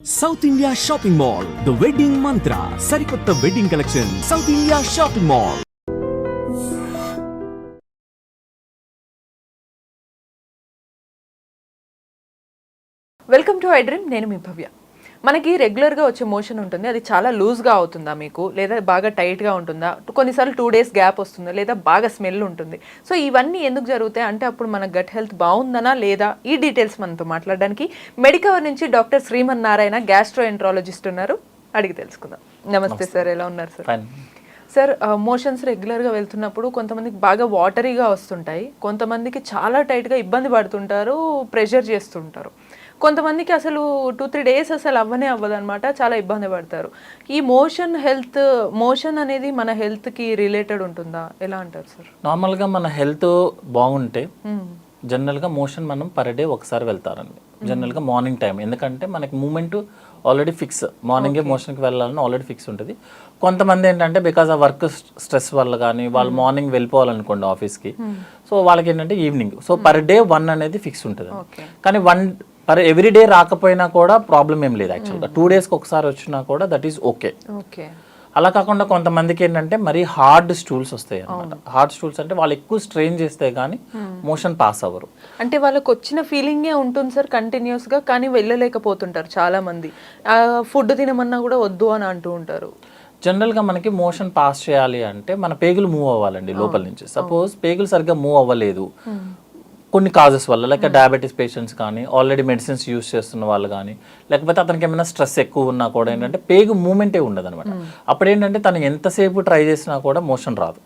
South India Shopping Mall, The Wedding Mantra, Sarikotta Wedding Collection, South India Shopping Mall. Welcome to I dream. నేను మీ భవ్య. మనకి రెగ్యులర్గా వచ్చే motion ఉంటుంది, అది చాలా లూజ్గా అవుతుందా మీకు, లేదా బాగా టైట్గా ఉంటుందా, కొన్నిసార్లు 2 days గ్యాప్ వస్తుందా, లేదా బాగా స్మెల్ ఉంటుంది. సో ఇవన్నీ ఎందుకు జరుగుతాయి అంటే అప్పుడు మన గట్ హెల్త్ బాగుందనా లేదా, ఈ డీటెయిల్స్ మనతో మాట్లాడడానికి మెడికవర్ నుంచి డాక్టర్ శ్రీమన్ నారాయణ గ్యాస్ట్రోఎంట్రాలజిస్ట్ ఉన్నారు. అడిగి తెలుసుకుందాం. నమస్తే సార్, ఎలా ఉన్నారు సార్? సార్, మోషన్స్ రెగ్యులర్గా వెళ్తున్నప్పుడు కొంతమందికి బాగా వాటరీగా వస్తుంటాయి, కొంతమందికి చాలా టైట్గా ఇబ్బంది పడుతుంటారు, ప్రెషర్ చేస్తుంటారు, కొంతమందికి అసలు 2-3 days అసలు అవ్వదు అనమాట, చాలా ఇబ్బంది పడతారు. ఈ మోషన్ అనేది మన హెల్త్కి రిలేటెడ్ ఉంటుందా, ఎలా అంటారు సార్? నార్మల్గా మన హెల్త్ బాగుంటే జనరల్గా మోషన్ మనం పర్ డే ఒకసారి వెళ్తారండి, జనరల్గా మార్నింగ్ టైం. ఎందుకంటే మనకి మూమెంట్ ఆల్రెడీ ఫిక్స్, మార్నింగే మోషన్కి వెళ్ళాలని ఆల్రెడీ ఫిక్స్ ఉంటుంది. కొంతమంది ఏంటంటే బికాస్ ఆ వర్క్ స్ట్రెస్ వల్ల కానీ వాళ్ళు మార్నింగ్ వెళ్ళిపోవాలనుకోండి ఆఫీస్కి, సో వాళ్ళకి ఏంటంటే ఈవినింగ్, సో పర్ డే 1 అనేది ఫిక్స్ ఉంటుంది. కానీ 1 ఎవ్రీ డే రాకపోయినా కూడా ప్రాబ్లం ఏం లేదు యాక్చువల్గా. 2 daysకి ఒకసారి వచ్చినా కూడా దట్ ఈస్ ఓకే. అలా కాకుండా కొంతమందికి ఏంటంటే మరి హార్డ్ స్టూల్స్ వస్తాయి అనమాట. హార్డ్ స్టూల్స్ అంటే వాళ్ళు ఎక్కువ స్ట్రెయిన్ చేస్తే కానీ మోషన్ పాస్ అవ్వరు. అంటే వాళ్ళకి వచ్చిన ఫీలింగే ఉంటుంది సార్ కంటిన్యూస్గా, కానీ వెళ్ళలేకపోతుంటారు చాలా మంది. ఫుడ్ తినమన్నా కూడా వద్దు అని అంటూ ఉంటారు. జనరల్గా మనకి మోషన్ పాస్ చేయాలి అంటే మన పేగులు మూవ్ అవ్వాలండి లోపల నుంచి. సపోజ్ పేగులు సరిగ్గా మూవ్ అవ్వలేదు కొన్ని కాజెస్ వల్ల, లైక్ డయాబెటీస్ పేషెంట్స్ కానీ, ఆల్రెడీ మెడిసిన్స్ యూస్ చేస్తున్న వాళ్ళు కానీ, లేకపోతే అతనికి ఏమైనా స్ట్రెస్ ఎక్కువ ఉన్నా కూడా ఏంటంటే పేగు మూమెంటే ఉండదు అనమాట. అప్పుడు ఏంటంటే తను ఎంతసేపు ట్రై చేసినా కూడా మోషన్ రాదు.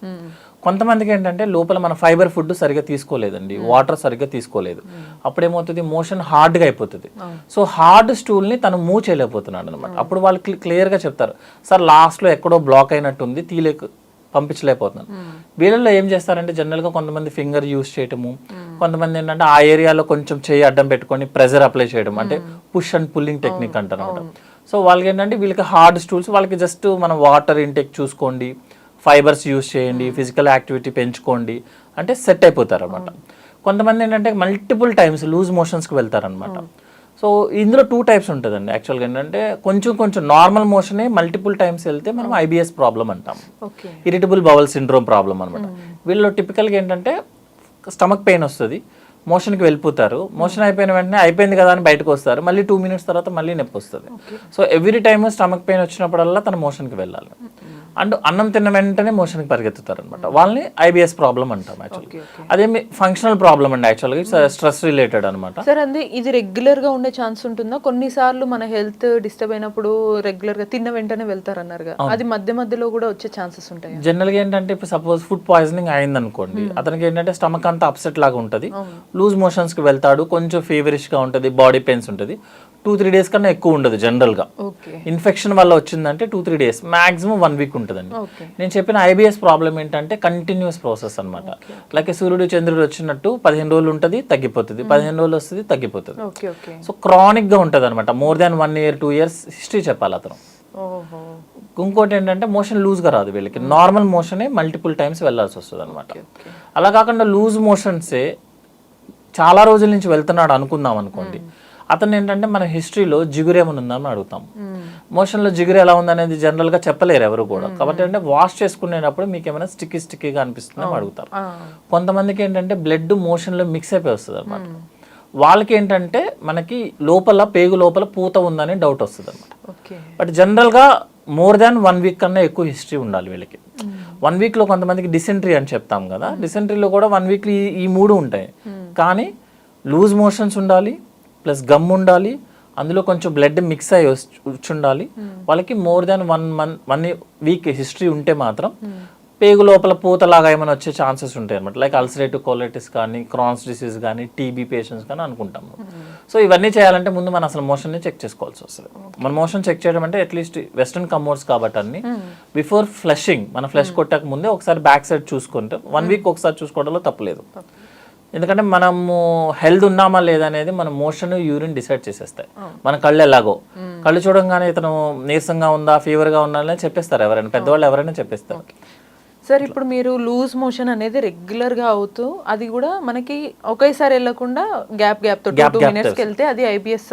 కొంతమందికి ఏంటంటే లోపల మన ఫైబర్ ఫుడ్ సరిగ్గా తీసుకోలేదండి, వాటర్ సరిగ్గా తీసుకోలేదు, అప్పుడు ఏమవుతుంది మోషన్ హార్డ్గా అయిపోతుంది. సో హార్డ్ స్టూల్ని తను మూవ్ చేయలేకపోతున్నాడు అనమాట. అప్పుడు వాళ్ళు క్లియర్గా చెప్తారు, సార్ లాస్ట్లో ఎక్కడో బ్లాక్ అయినట్టుంది, పంపించలేకపోతున్నాను. వీళ్ళల్లో ఏం చేస్తారంటే జనరల్గా కొంతమంది ఫింగర్ యూస్ చేయటము, కొంతమంది ఏంటంటే ఆ ఏరియాలో కొంచెం చేయి అడ్డం పెట్టుకొని ప్రెజర్ అప్లై చేయడం, అంటే పుష్ అండ్ పుల్లింగ్ టెక్నిక్ అంటారు. సో వాళ్ళకి ఏంటంటే వీళ్ళకి హార్డ్ స్టూల్స్, వాళ్ళకి జస్ట్ మనం వాటర్ ఇంటేక్ చూసుకోండి, ఫైబర్స్ యూస్ చేయండి, ఫిజికల్ యాక్టివిటీ పెంచుకోండి అంటే సెట్ అయిపోతారు అనమాట. కొంతమంది ఏంటంటే మల్టిపుల్ టైమ్స్ లూజ్ మోషన్స్కి వెళ్తారనమాట. సో ఇందులో 2 types ఉంటుందండి యాక్చువల్గా. ఏంటంటే కొంచెం నార్మల్ మోషనే మల్టిపుల్ టైమ్స్ వెళ్తే మనం ఐబిఎస్ ప్రాబ్లం అంటాం, ఇరిటబుల్ బవల్ సిండ్రోమ్ ప్రాబ్లం అనమాట. వీళ్ళలో టిపికల్గా ఏంటంటే స్టమక్ పెయిన్ వస్తుంది, మోషన్కి వెళ్ళిపోతారు, మోషన్ అయిపోయిన వెంటనే అయిపోయింది కదా అని బయటకు వస్తారు, మళ్ళీ 2 minutes తర్వాత మళ్ళీ నొప్పి వస్తుంది. So every time stomach pain వచ్చినప్పుడల్లా తన మోషన్కి వెళ్ళాలి. అండ్ అన్నం తిన్న వెంటనే మోషన్కి పరిగెత్తుతారు అనమాట, వాళ్ళని ఐబిఎస్ ప్రాబ్లం అంటాం యాక్చువల్గా. అదేమి ఫంక్షనల్ ప్రాబ్లం అండి యాక్చువల్గా, స్ట్రెస్ రిలేటెడ్ అనమాట. సార్ అంటే ఇది రెగ్యులర్గా ఉండే ఛాన్స్ ఉంటుందా? కొన్నిసార్లు మన హెల్త్ డిస్టర్బ్ అయినప్పుడు రెగ్యులర్గా తిన్న వెంటనే వెళ్తారన్నారు, అది మధ్యలో కూడా వచ్చే ఛాన్సెస్ ఉంటాయి. జనరల్గా ఏంటంటే ఇప్పుడు సపోజ్ ఫుడ్ పాయిజనింగ్ అయింది అనుకోండి, అతనికి ఏంటంటే స్టమక్ అంతా అప్సెట్ లాగా ఉంటుంది, లూజ్ మోషన్స్కి వెళ్తాడు, కొంచెం ఫీవరిష్గా ఉంటుంది, బాడీ పెయిన్స్ ఉంటుంది. 2-3 days కన్నా ఎక్కువ ఉండదు జనరల్గా. ఇన్ఫెక్షన్ వల్ల వచ్చిందంటే 2-3 days, మాక్సిమం 1 week ఉంటుందండి. నేను చెప్పిన ఐబిఎస్ ప్రాబ్లం ఏంటంటే కంటిన్యూస్ ప్రాసెస్ అనమాట. లైక్ సూర్యుడు చంద్రుడు వచ్చినట్టు 15 రోజులు ఉంటుంది, తగ్గిపోతుంది, 15 రోజులు వస్తుంది, తగ్గిపోతుంది. సో క్రానిక్గా ఉంటుంది అనమాట. More than 1 year 2 years history చెప్పాలి అతను. ఇంకోటి ఏంటంటే మోషన్ లూజ్గా రాదు వీళ్ళకి, నార్మల్ మోషనే మల్టిపుల్ టైమ్స్ వెళ్ళాల్సి వస్తుంది అనమాట. అలా కాకుండా లూజ్ మోషన్సే చాలా రోజుల నుంచి వెళ్తున్నాడు అనుకుందాం అనుకోండి, అతను ఏంటంటే మన హిస్టరీలో జిగురు ఏమైనా ఉందని అడుగుతాం. మోషన్లో జిగురు ఎలా ఉందనేది జనరల్గా చెప్పలేరు ఎవరు కూడా, కాబట్టి అంటే వాష్ చేసుకునేటప్పుడు మీకు ఏమైనా స్టిక్కీగా అనిపిస్తుందని అడుగుతారు. కొంతమందికి ఏంటంటే బ్లడ్ మోషన్లో మిక్స్ అయిపోయి వస్తుంది అనమాట. వాళ్ళకి ఏంటంటే మనకి లోపల పేగు లోపల పూత ఉందని డౌట్ వస్తుంది అనమాట. బట్ జనరల్గా మోర్ దాన్ 1 week కన్నా ఎక్కువ హిస్టరీ ఉండాలి వీళ్ళకి. 1 weekలో కొంతమందికి డిసెంట్రీ అని చెప్తాం కదా, డిసెంట్రీలో కూడా 1 weekలో ఈ 3 ఉంటాయి. కానీ లూజ్ మోషన్స్ ఉండాలి, ప్లస్ గమ్ ఉండాలి, అందులో కొంచెం బ్లడ్ మిక్స్ అయ్యి వచ్చి ఉండాలి. వాళ్ళకి మోర్ దాన్ 1 week హిస్టరీ ఉంటే మాత్రం పేగు లోపల పూతలాగా ఏమైనా వచ్చే ఛాన్సెస్ ఉంటాయి అనమాట. లైక్ అల్సరేటివ్ కోలైటిస్ కానీ, క్రాన్స్ డిసీజ్ కానీ, టీబీ పేషెంట్స్ కానీ అనుకుంటాము. సో ఇవన్నీ చేయాలంటే ముందు మనం అసలు మోషన్ని చెక్ చేసుకోవాల్సి వస్తుంది. మన మోషన్ చెక్ చేయడం అంటే అట్లీస్ట్ వెస్టర్న్ కమోడ్స్ కాబట్టి అన్ని బిఫోర్ ఫ్లషింగ్, మన ఫ్లష్ కొట్టక ముందే ఒకసారి బ్యాక్ సైడ్ చూసుకుంటే 1 week ఒకసారి చూసుకోవడంలో తప్పలేదు. ఎందుకంటే మనము హెల్త్ ఉన్నామా లేదా అనేది మన మోషన్, యూరిన్ డిసైడ్ చేసేస్తాయి. మన కళ్ళు ఎలాగో, కళ్ళు చూడంగానే ఇతను నీరసంగా ఉందా, ఫీవర్గా ఉందా అని చెప్పేస్తారు ఎవరైనా, పెద్దవాళ్ళు ఎవరైనా చెప్పేస్తారు. సార్ ఇప్పుడు మీరు లూజ్ మోషన్ అనేది రెగ్యులర్ గా అవుతూ అది కూడా మనకి ఒకేసారి వెళ్ళకుండా గ్యాప్ తో 2 మినిట్స్కి వెళ్తే అది ఐబిఎస్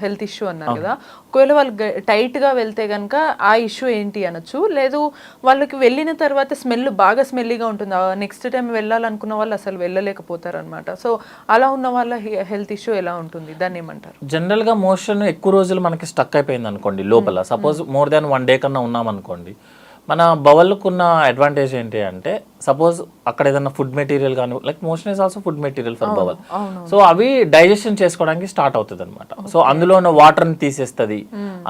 హెల్త్ ఇష్యూ అన్నారు కదా. ఒకవేళ వాళ్ళు టైట్ గా వెళ్తే కనుక ఆ ఇష్యూ ఏంటి అనొచ్చు, లేదు వాళ్ళకి వెళ్ళిన తర్వాత స్మెల్ బాగా స్మెల్లీగా ఉంటుంది, నెక్స్ట్ టైం వెళ్ళాలనుకున్న వాళ్ళు అసలు వెళ్ళలేకపోతారు అనమాట. సో అలా ఉన్న వాళ్ళ హెల్త్ ఇష్యూ ఎలా ఉంటుంది, దాన్ని ఏమంటారు? జనరల్ గా మోషన్ ఎక్కువ రోజులు మనకి స్టక్ అయిపోయింది అనుకోండి లోపల, సపోజ్ మోర్ దాన్ 1 డే కన్నా ఉన్నాం అనుకోండి, మన బవల్కున్న అడ్వాంటేజ్ ఏంటి అంటే సపోజ్ అక్కడ ఏదైనా ఫుడ్ మెటీరియల్ కానీ, like motion is also food material for bowel, so అవి డైజెషన్ చేసుకోవడానికి స్టార్ట్ అవుతుంది అనమాట. సో అందులో ఉన్న వాటర్ని తీసేస్తుంది,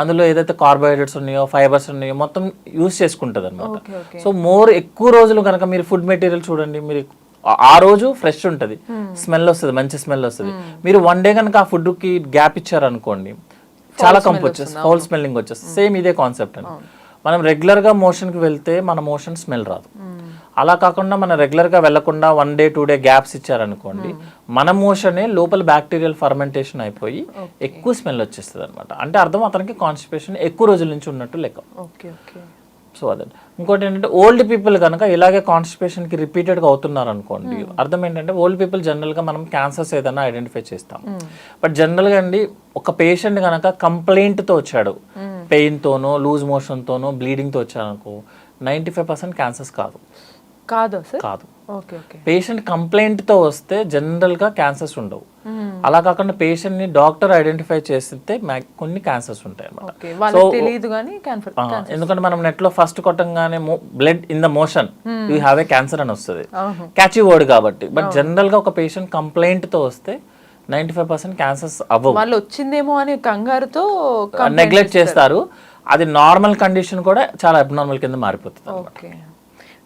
అందులో ఏదైతే కార్బోహైడ్రేట్స్ ఉన్నాయో ఫైబర్స్ ఉన్నాయో మొత్తం యూస్ చేసుకుంటుంది అనమాట. సో మోర్ ఎక్కువ రోజులు కనుక మీరు ఫుడ్ మెటీరియల్ చూడండి, మీరు ఆ రోజు ఫ్రెష్ ఉంటుంది, స్మెల్ వస్తుంది, మంచి స్మెల్ వస్తుంది. మీరు 1 డే కనుక ఆ ఫుడ్ కి గ్యాప్ ఇచ్చారనుకోండి, చాలా కంపు వచ్చేస్తుంది, ఫౌల్ స్మెల్లింగ్ వచ్చేస్తుంది. సేమ్ ఇదే కాన్సెప్ట్ అండి. మనం రెగ్యులర్గా మోషన్కి వెళ్తే మన మోషన్ స్మెల్ రాదు. అలా కాకుండా మనం రెగ్యులర్గా వెళ్లకుండా 1 డే 2 డే గ్యాప్స్ ఇచ్చారనుకోండి, మన మోషనే లోపల బ్యాక్టీరియల్ ఫర్మెంటేషన్ అయిపోయి ఎక్కువ స్మెల్ వచ్చేస్తుంది అనమాట. అంటే అర్థం అతనికి కాన్స్టిపేషన్ ఎక్కువ రోజుల నుంచి ఉన్నట్టు లెక్క. సో అదే. ఇంకోటి ఏంటంటే ఓల్డ్ పీపుల్ కనుక ఇలాగే కాన్స్టిపేషన్కి రిపీటెడ్గా అవుతున్నారు అనుకోండి, అర్థం ఏంటంటే ఓల్డ్ పీపుల్ జనరల్గా మనం క్యాన్సర్స్ ఏదైనా ఐడెంటిఫై చేస్తాం. బట్ జనరల్గా అండి ఒక పేషెంట్ కనుక కంప్లైంట్తో వచ్చాడు, పెయిన్తోనో లూజ్ మోషన్తోనో బ్లీడింగ్తో వచ్చాడు అనుకో, 95% క్యాన్సర్స్ కాదు. కాదు. పేషెంట్ కంప్లైంట్తో వస్తే జనరల్గా క్యాన్సర్స్ ఉండవు. అలా కాకుండా పేషెంట్ ని డాక్టర్ ఐడెంటిఫై చేస్తే కొన్ని క్యాన్సర్స్ ఉంటాయి అన్నమాట. సో ఎందుకంటే మనం నెట్ లో ఫస్ట్ కొట్టంగానే blood in the motion you have a cancer అని వస్తుంది, క్యాచీ వర్డ్ కాబట్టి. బట్ జనరల్ గా ఒక పేషెంట్ కంప్లైంట్ తో వస్తే 95% క్యాన్సర్స్ అవ్వవు. వాళ్ళు వచ్చిందేమో అని కంగారుతో నెగ్లెక్ట్ చేస్తారు. అది నార్మల్ కండిషన్ కూడా చాలా అబ్నార్మల్ కింద మారిపోతుంది.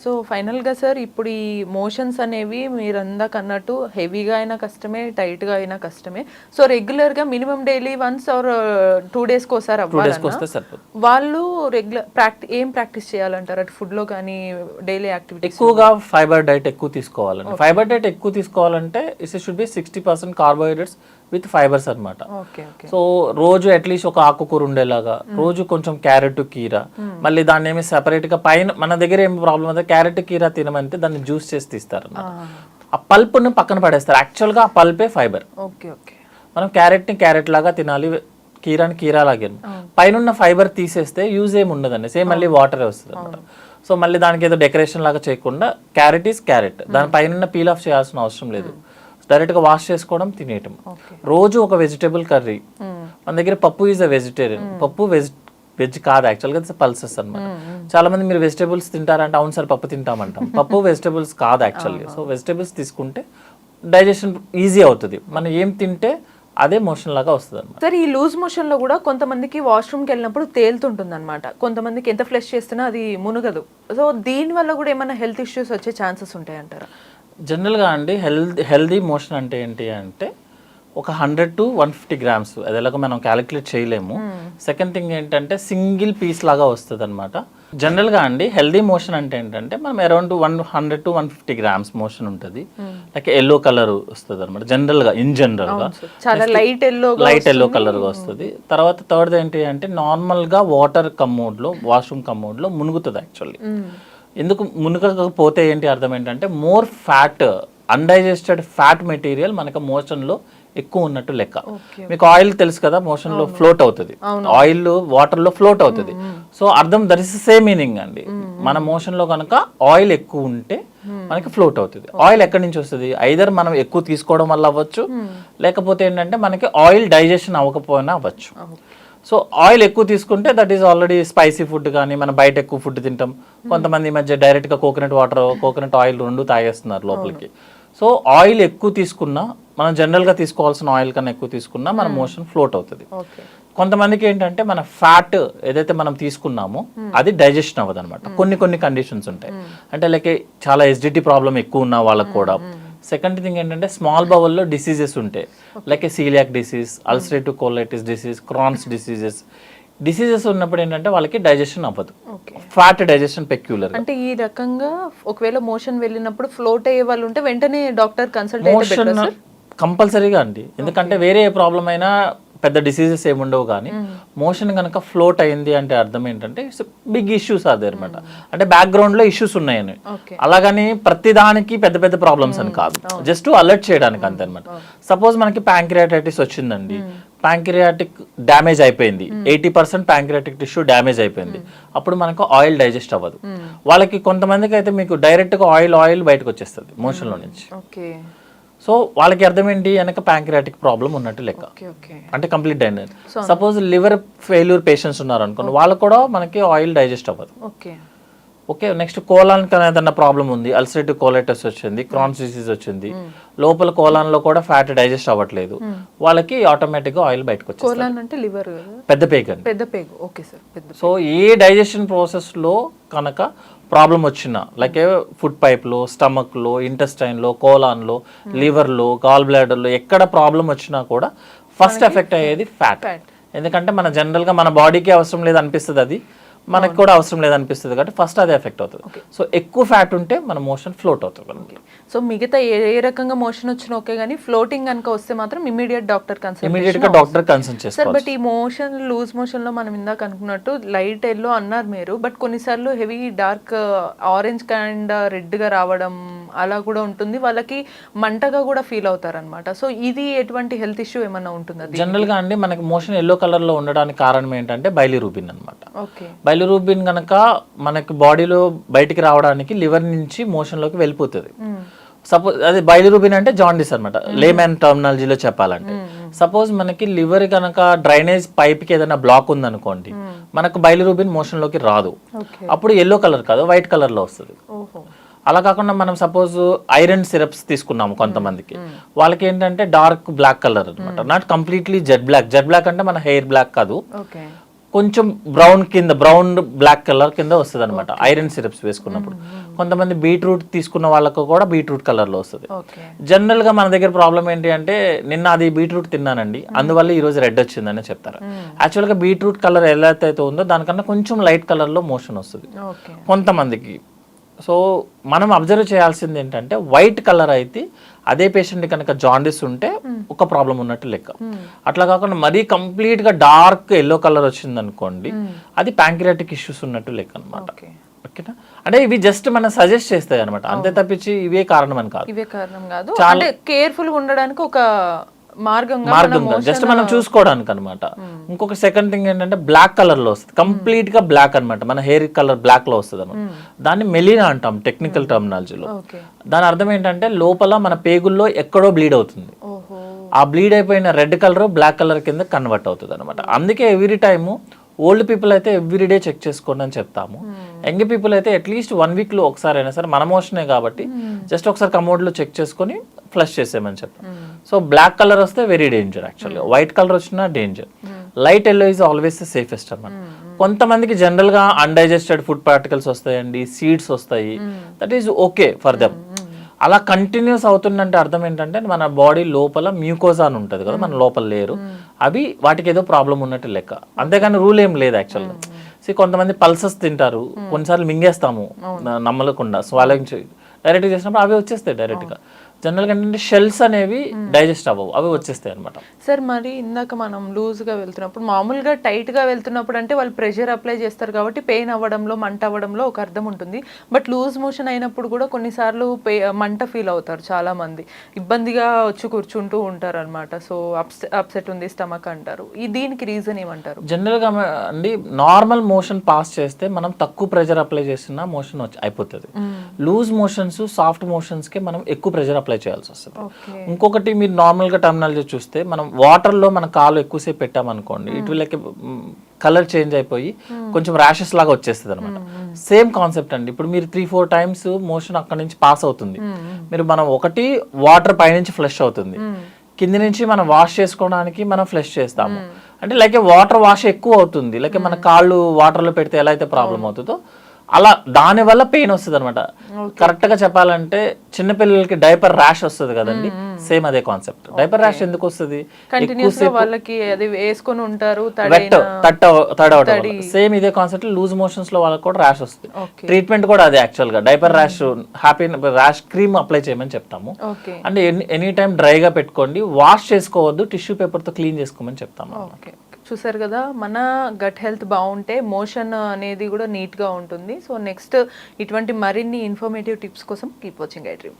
సో ఫైనల్గా సార్ ఇప్పుడు ఈ మోషన్స్ అనేవి మీరు అందాక అన్నట్టు హెవీగా అయినా కష్టమే, టైట్గా అయినా కష్టమే. సో రెగ్యులర్గా మినిమం డైలీ వన్స్ ఆర్ 2 డేస్కి ఒకసారి అవ్వాలన్నా వాళ్ళు ఏం ప్రాక్టీస్ చేయాలంటారు? అటు ఫుడ్లో కానీ డైలీ యాక్టివిటీ ఎక్కువగా ఫైబర్ డైట్ ఎక్కువ తీసుకోవాలండి. ఫైబర్ డైట్ ఎక్కువ తీసుకోవాలంటే it should be 60% carbohydrates with fibres అనమాట. సో రోజు అట్లీస్ట్ ఒక ఆకుకూర ఉండేలాగా, రోజు కొంచెం క్యారెట్ కీరా, మళ్ళీ దాన్ని ఏమి సెపరేట్ గా పైన మన దగ్గర ఏమి ప్రాబ్లం అయితే క్యారెట్ కీరా తినమంటే దాన్ని జ్యూస్ చేసి తీస్తారు. ఆ పల్ప్ను పక్కన పడేస్తారు. యాక్చువల్ గా ఆ పల్పే ఫైబర్. మనం క్యారెట్ ని క్యారెట్ లాగా తినాలి, కీరాని కీరా లాగే. పైన ఫైబర్ తీసేస్తే యూజ్ ఏమి ఉండదండి, సేమ్ మళ్ళీ వాటర్ వస్తుంది అనమాట. సో మళ్ళీ దానికి ఏదో డెకరేషన్ లాగా చేయకుండా క్యారెట్ ఈస్ క్యారెట్, దాని పైన పీల్ ఆఫ్ చేయాల్సిన అవసరం లేదు, డైరెక్ట్గా వాష్ చేసుకోవడం, తినేయటం. రోజు ఒక వెజిటేబుల్ కర్రీ. మన దగ్గర పప్పు ఈజ్ అ వెజిటేరియన్, పప్పు వెజ్ కాదు యాక్చువల్గా, పల్సెస్ అనమాట. చాలా మంది మీరు వెజిటేబుల్స్ తింటారంటే అవును సార్ పప్పు తింటామంటాం, పప్పు వెజిటేబుల్స్ కాదు యాక్చువల్గా. సో వెజిటేబుల్స్ తీసుకుంటే డైజెషన్ ఈజీ అవుతుంది, మనం ఏం తింటే అదే మోషన్ లాగా వస్తుంది అనమాట. సార్ ఈ లూజ్ మోషన్ లో కూడా కొంతమందికి వాష్రూమ్కి వెళ్ళినప్పుడు తేలుతుంటుంది అనమాట, కొంతమందికి ఎంత ఫ్లష్ చేస్తున్నా అది మునగదు. సో దీని వల్ల కూడా ఏమైనా హెల్త్ ఇష్యూస్ వచ్చే ఛాన్సెస్ ఉంటాయంటారా? జనరల్గా అండి హెల్దీ మోషన్ అంటే ఏంటి అంటే ఒక 100 to 150 grams, అది ఎలాగో మనం క్యాలిక్యులేట్ చేయలేము. సెకండ్ థింగ్ ఏంటంటే సింగిల్ పీస్ లాగా వస్తుంది అనమాట. జనరల్గా అండి హెల్దీ మోషన్ అంటే ఏంటంటే మనం అరౌండ్ 100 to 150 grams మోషన్ ఉంటుంది. లైక్ ఎల్లో కలర్ వస్తుంది అనమాట జనరల్గా, ఇన్ జనరల్గా లైట్ ఎల్లో కలర్గా వస్తుంది. తర్వాత థర్డ్ ఏంటి అంటే నార్మల్గా వాటర్ కమ్మోడ్లో, వాష్రూమ్ కమ్మోడ్లో మునుగుతుంది యాక్చువల్లీ. ఎందుకు మునగకపోతే ఏంటి అర్థం ఏంటంటే more fat, undigested fat material మనకు మోషన్లో ఎక్కువ ఉన్నట్టు లెక్క. మీకు ఆయిల్ తెలుసు కదా, మోషన్ లో ఫ్లోట్ అవుతుంది, ఆయిల్ వాటర్ లో ఫ్లోట్ అవుతుంది. సో అర్థం దట్ ఇస్ సేమ్ మీనింగ్ అండి. మన మోషన్ లో కనుక ఆయిల్ ఎక్కువ ఉంటే మనకి ఫ్లోట్ అవుతుంది. ఆయిల్ ఎక్కడి నుంచి వస్తుంది? ఐదర్ మనం ఎక్కువ తీసుకోవడం వల్ల అవ్వచ్చు, లేకపోతే ఏంటంటే మనకి ఆయిల్ డైజెషన్ అవ్వకపోయినా అవ్వచ్చు. సో ఆయిల్ ఎక్కువ తీసుకుంటే that is already spicy food కానీ మనం బయట ఎక్కువ ఫుడ్ తింటాం. కొంతమంది ఈ మధ్య డైరెక్ట్గా కోకోనట్ వాటర్, కోకోనట్ ఆయిల్ 2 తాగేస్తున్నారు లోపలికి. సో ఆయిల్ ఎక్కువ తీసుకున్నా, మనం జనరల్గా తీసుకోవాల్సిన ఆయిల్ కన్నా ఎక్కువ తీసుకున్నా మన మోషన్ ఫ్లోట్ అవుతుంది. కొంతమందికి ఏంటంటే మన ఫ్యాట్ ఏదైతే మనం తీసుకున్నామో అది డైజెషన్ అవ్వదు అనమాట. కొన్ని కండిషన్స్ ఉంటాయి, అంటే లైక్ చాలా ఎసిడిటీ ప్రాబ్లం ఎక్కువ ఉన్న వాళ్ళకి కూడా. సెకండ్ థింగ్ ఏంటంటే స్మాల్ బౌల్లో డిసీజెస్ ఉంటాయి, like celiac disease, ulcerative colitis disease, Crohn's diseases ఉన్నప్పుడు ఏంటంటే వాళ్ళకి డైజెషన్ అవ్వదు, ఫ్యాట్ డైజెషన్ పెక్యులర్. అంటే ఈ రకంగా ఒకవేళ మోషన్ వెళ్ళినప్పుడు ఫ్లోట్ అయ్యే వాళ్ళు ఉంటే వెంటనే డాక్టర్ కన్సల్ట్ మోషన్ కంపల్సరీగా అండి. ఎందుకంటే వేరే ఏ ప్రాబ్లం అయినా పెద్ద డిసీజెస్ ఏముండవు కానీ మోషన్ కనుక ఫ్లోట్ అయింది అంటే అర్థం ఏంటంటే బిగ్ ఇష్యూస్ అదే అనమాట. అంటే బ్యాక్గ్రౌండ్ లో ఇష్యూస్ ఉన్నాయని, అలాగని ప్రతి దానికి పెద్ద పెద్ద ప్రాబ్లమ్స్ అని కాదు, జస్ట్ అలర్ట్ చేయడానికి అంతే అనమాట. సపోజ్ మనకి ప్యాంక్రియాటైటిస్ వచ్చిందండి, ప్యాంక్రియాటిక్ డ్యామేజ్ అయిపోయింది, 80% ప్యాంక్రియాటిక్ టిష్యూ డ్యామేజ్ అయిపోయింది, అప్పుడు మనకు ఆయిల్ డైజెస్ట్ అవ్వదు. వాళ్ళకి కొంతమందికి అయితే మీకు డైరెక్ట్ గా ఆయిల్ బయటకు వచ్చేస్తుంది మోషన్ లో నుంచి. సో వాళ్ళకి అర్థం ఏంటి, వెనక ప్యాంక్రియాటిక్ ప్రాబ్లం ఉన్నట్టు లెక్క, అంటే complete digest. Suppose liver failure patients ఉన్నారు అనుకోండి, వాళ్ళకు కూడా మనకి ఆయిల్ డైజెస్ట్ అవ్వదు. ఓకే, నెక్స్ట్ కోలాన్ ఏదైనా ప్రాబ్లం ఉంది, అల్సరేటివ్ కోలైటిస్ వచ్చింది, క్రాన్స్ డిసీజ్ వచ్చింది, లోపల కోలాన్ లో కూడా ఫ్యాట్ డైజెస్ట్ అవ్వట్లేదు, వాళ్ళకి ఆటోమేటిక్ గా ఆయిల్ బయటకు వచ్చేస్తుంది. పెద్ద పేగు. సో ఏ డైజెషన్ ప్రాసెస్ లో కనుక ప్రాబ్లం వచ్చినా, లైక్ ఫుడ్ పైప్ లో, స్టమక్ లో, ఇంటెస్టైన్ లో, కోలాన్ లో, లివర్ లో, గాల్ బ్లాడర్ లో ఎక్కడ ప్రాబ్లం వచ్చినా కూడా ఫస్ట్ ఎఫెక్ట్ అయ్యేది ఫ్యాట్. ఎందుకంటే మన జనరల్ గా మన బాడీకి అవసరం లేదు అనిపిస్తుంది, అది మనకు కూడా అవసరం లేదనిపిస్తుంది కాబట్టి ఫస్ట్ అదే ఎఫెక్ట్ అవుతుంది. సో ఎక్కువ ఫ్యాట్ ఉంటే మన మోషన్ ఫ్లోట్ అవుతుంది. సో మిగతా ఏ రకంగా మోషన్ వచ్చినా ఓకే, కానీ ఫ్లోటింగ్ కనుక వస్తే మాత్రం ఇమీడియట్ గా డాక్టర్ కన్సల్ట్ చేస్తారు. బట్ ఈ మోషన్ లూజ్ మోషన్ లో మనం ఇందాక అనుకున్నట్టు లైట్ ఎల్లో అన్నారు మీరు, బట్ కొన్నిసార్లు heavy dark orange kind red గా రావడం అలా కూడా ఉంటుంది, వాళ్ళకి మంటగా కూడా ఫీల్ అవుతారు అనమాట. సో ఇది ఎటువంటి హెల్త్ ఇష్యూ ఏమన్నా ఉంటుందా? జనరల్ గా అండి మనకి మోషన్ ఎల్లో కలర్ లో ఉండడానికి కారణం ఏంటంటే బైలిరూబిన్ అనమాట. బైలిరూబిన్ కనుక మనకి బాడీలో బయటికి రావడానికి లివర్ నుంచి మోషన్ లోకి వెళ్ళిపోతుంది. సపోజ్ అది బైలిరూబిన్ అంటే జాండిస్ అనమాట, లేమన్ టర్మినాలజీలో చెప్పాలంటే. సపోజ్ మనకి లివర్ కనుక డ్రైనేజ్ పైప్ కి ఏదైనా బ్లాక్ ఉందనుకోండి, మనకు బైలిరూబిన్ మోషన్ లోకి రాదు, అప్పుడు ఎల్లో కలర్ కాదు వైట్ కలర్ లో వస్తుంది. అలా కాకుండా మనం సపోజ్ ఐరన్ సిరప్స్ తీసుకున్నాము కొంతమందికి, వాళ్ళకి ఏంటంటే డార్క్ బ్లాక్ కలర్ అనమాట, నాట్ కంప్లీట్లీ జెడ్ బ్లాక్ అంటే మన హెయిర్ బ్లాక్ కాదు, కొంచెం బ్రౌన్ బ్లాక్ కలర్ కింద వస్తుంది అనమాట ఐరన్ సిరప్స్ వేసుకున్నప్పుడు. కొంతమంది బీట్రూట్ తీసుకున్న వాళ్ళకు కూడా బీట్రూట్ కలర్ లో వస్తుంది. జనరల్ గా మన దగ్గర ప్రాబ్లం ఏంటి అంటే, నిన్న అది బీట్రూట్ తిన్నానండి అందువల్ల ఈ రోజు రెడ్ వచ్చిందని చెప్తారు. యాక్చువల్ గా బీట్రూట్ కలర్ ఎలా అయితే ఉందో దానికన్నా కొంచెం లైట్ కలర్ లో మోషన్ వస్తుంది కొంతమందికి. సో మనం అబ్జర్వ్ చేయాల్సింది ఏంటంటే, వైట్ కలర్ అయితే అదే పేషెంట్ కనుక జాండిస్ ఉంటే ఒక ప్రాబ్లం ఉన్నట్టు లెక్క. అట్లా కాకుండా మరీ కంప్లీట్ గా డార్క్ ఎల్లో కలర్ వచ్చింది అనుకోండి, అది ప్యాంక్రియాటిక్ ఇష్యూస్ ఉన్నట్టు లెక్క అనమాట. ఓకేనా, అంటే ఇవి జస్ట్ మనం సజెస్ట్ చేస్తాయి అనమాట, అంతే తప్పించి ఇవే కారణం అని కాదు. చాలా కేర్ఫుల్ గా ఉండడానికి ఒక మార్గం జస్ట్ మనం చూసుకోవడానికి అనమాట. ఇంకొక సెకండ్ థింగ్ ఏంటంటే, బ్లాక్ కలర్ లో వస్తుంది, కంప్లీట్ గా బ్లాక్ అనమాట, మన హెయిర్ కలర్ బ్లాక్ లో వస్తుంది అనమాట. దాన్ని మెలినా అంటాం టెక్నికల్ టర్మినాలజీలో. దాని అర్థం ఏంటంటే, లోపల మన పేగుల్లో ఎక్కడో బ్లీడ్ అవుతుంది, ఆ బ్లీడ్ అయిపోయిన రెడ్ కలర్ బ్లాక్ కలర్ కింద కన్వర్ట్ అవుతుంది అనమాట. అందుకే ఎవ్రీ టైము ఓల్డ్ పీపుల్ అయితే ఎవ్రీడే చెక్ చేసుకోండి అని చెప్తాము. యంగ్ పీపుల్ అయితే అట్లీస్ట్ 1 week లో ఒకసారి అయినా సరే, మన మోషనే కాబట్టి జస్ట్ ఒకసారి కమోడ్ లో చెక్ చేసుకొని ఫ్లష్ చేసేయమని చెప్తాం. సో బ్లాక్ కలర్ వస్తే వెరీ డేంజర్ యాక్చువల్గా, వైట్ కలర్ వచ్చినా danger, light yellow is always the safest అనమాట. కొంతమందికి జనరల్ గా అన్డైజెస్టెడ్ ఫుడ్ పార్టికల్స్ వస్తాయండి, సీడ్స్ వస్తాయి, that is okay for them. అలా కంటిన్యూస్ అవుతుందంటే అర్థం ఏంటంటే, మన బాడీ లోపల మ్యూకోజా అని ఉంటుంది కదా, మన లోపల లేరు, అవి వాటికి ఏదో ప్రాబ్లం ఉన్నట్టు లెక్క, అంతేగాని రూల్ ఏం లేదు యాక్చువల్గా. సో కొంతమంది పల్సెస్ తింటారు, కొన్నిసార్లు మింగేస్తాము నమ్మలేకుండా, స్వాలింగ్ డైరెక్ట్ చేసినప్పుడు అవి వచ్చేస్తాయి డైరెక్ట్గా. జనరల్గా ఏంటంటే షెల్స్ అనేవి డైజెస్ట్ అవ్వవు, అవి వచ్చేస్తాయి అనమాట. సార్ మరి ఇందాక మనం లూజ్గా వెళ్తున్నప్పుడు, మామూలుగా టైట్గా వెళ్తున్నప్పుడు అంటే వాళ్ళు ప్రెషర్ అప్లై చేస్తారు కాబట్టి పెయిన్ అవ్వడంలో మంట అవ్వడంలో ఒక అర్థం ఉంటుంది. బట్ లూజ్ మోషన్ అయినప్పుడు కూడా కొన్నిసార్లు మంట ఫీల్ అవుతారు చాలా మంది, ఇబ్బందిగా వచ్చి కూర్చుంటూ ఉంటారు అనమాట. సో అప్సెట్ ఉంది స్టమక్ అంటారు, దీనికి రీజన్ ఏమంటారు? జనరల్గా అండి, నార్మల్ మోషన్ పాస్ చేస్తే మనం తక్కువ ప్రెషర్ అప్లై చేసిన మోషన్ అయిపోతుంది. లూజ్ మోషన్స్ సాఫ్ట్ మోషన్స్ కి మనం ఎక్కువ ప్రెషర్ అప్లై చేయాల్సి వస్తుంది. ఇంకొకటి, మీరు నార్మల్ గా టర్మినాలజీ చూస్తే, మనం వాటర్ లో మన కాలు ఎక్కువసేపు పెట్టామనుకోండి, ఇటు లైక్ కలర్ చేంజ్ అయిపోయి కొంచెం ర్యాషెస్ లాగా వచ్చేస్తుంది అనమాట. సేమ్ కాన్సెప్ట్ అండి, ఇప్పుడు మీరు 3-4 times మోషన్ అక్కడ నుంచి పాస్ అవుతుంది, మీరు మనం ఒకటి వాటర్ పైనుంచి ఫ్లష్ అవుతుంది, కింది నుంచి మనం వాష్ చేసుకోవడానికి మనం ఫ్లష్ చేస్తాము, అంటే లైక్ వాటర్ వాష్ ఎక్కువ అవుతుంది, లైక్ మన కాళ్ళు వాటర్ లో పెడితే ఎలా అయితే ప్రాబ్లం అవుతుందో అలా దాని వల్ల పెయిన్ వస్తుంది అనమాట. కరెక్ట్ గా చెప్పాలంటే చిన్నపిల్లలకి డైపర్ ర్యాష్ వస్తుంది కదండి, సేమ్ అదే కాన్సెప్ట్. డైపర్ ర్యాష్ ఎందుకు వస్తుంది? కంటిన్యూస్ గా వాళ్ళకి అది వేసుకొని ఉంటారు, తడవటం. సేమ్ ఇదే కాన్సెప్ట్ లూజ్ మోషన్స్ లో వాళ్ళకి కూడా ర్యాష్ వస్తుంది. ట్రీట్మెంట్ కూడా అదే యాక్చువల్ గా. Diaper rash happy rash cream apply చేయమని చెప్తాము. అంటే ఎనీ టైం డ్రైగా పెట్టుకోండి, వాష్ చేసుకోవద్దు, టిష్యూ పేపర్ తో క్లీన్ చేసుకోమని చెప్తాము. చూసారు కదా, మన గట్ హెల్త్ బాగుంటే మోషన్ అనేది కూడా నీట్గా ఉంటుంది. సో నెక్స్ట్ ఇటువంటి మరిన్ని ఇన్ఫర్మేటివ్ టిప్స్ కోసం కీప్ వాచింగ్ ఐ డ్రీమ్.